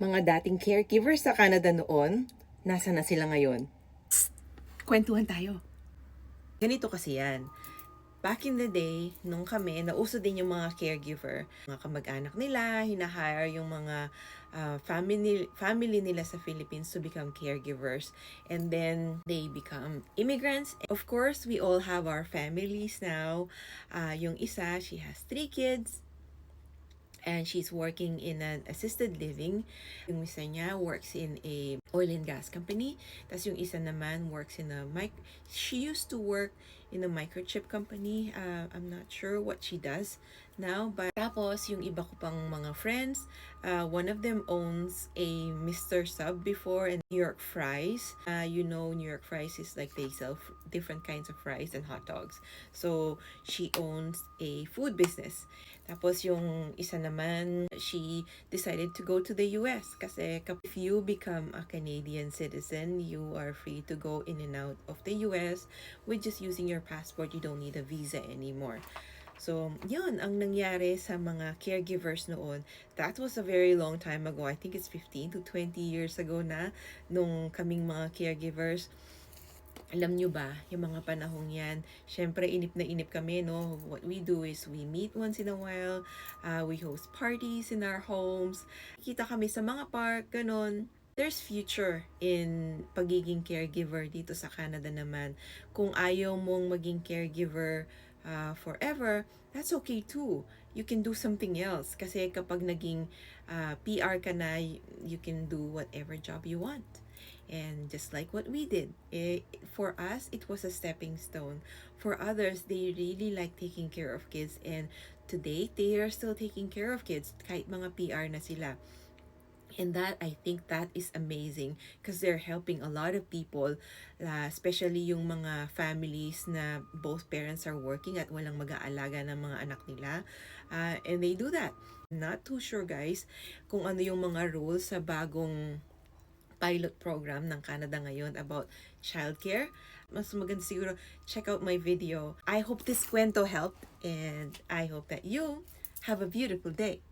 Mga dating caregivers sa Canada noon, nasa na sila ngayon? Kwentuhan tayo. Ganito kasi yan. Back in the day, nung kami, nauso din yung mga caregiver. Mga kamag-anak nila, hinahire yung mga family nila sa Philippines to become caregivers. And then, they become immigrants. Of course, we all have our families now. Yung isa, she has 3 kids. And she's working in an assisted living. Yung isa niya works in a oil and gas company. Tapos yung isa naman works in a she used to work in a microchip company. I'm not sure what she does now. But tapos yung iba ko pang mga friends, one of them owns a Mr. Sub before and New York Fries. You know, New York Fries is like they sell different kinds of fries and hot dogs. So she owns a food business. Tapos yung isa naman, she decided to go to the US kasi if you become a Canadian citizen, you are free to go in and out of the US with just using your passport. You don't need a visa anymore. So, yun ang nangyari sa mga caregivers noon. That was a very long time ago. I think it's 15 to 20 years ago na nung kaming mga caregivers. Alam nyo ba, yung mga panahong yan, syempre inip na inip kami, no? What we do is we meet once in a while, we host parties in our homes, kita kami sa mga park, ganon. There's future in pagiging caregiver dito sa Canada naman. Kung ayaw mong maging caregiver forever, that's okay too. You can do something else. Kasi kapag naging PR ka na, you can do whatever job you want. And just like what we did, for us, it was a stepping stone. For others, they really like taking care of kids. And today, they are still taking care of kids kahit mga PR na sila. And that, I think that is amazing because they're helping a lot of people, especially yung mga families na both parents are working at walang mag-aalaga ng mga anak nila. And they do that. Not too sure, guys, kung ano yung mga rules sa bagong pilot program ng Canada ngayon about childcare. Mas maganda siguro, check out my video. I hope this kwento helped and I hope that you have a beautiful day.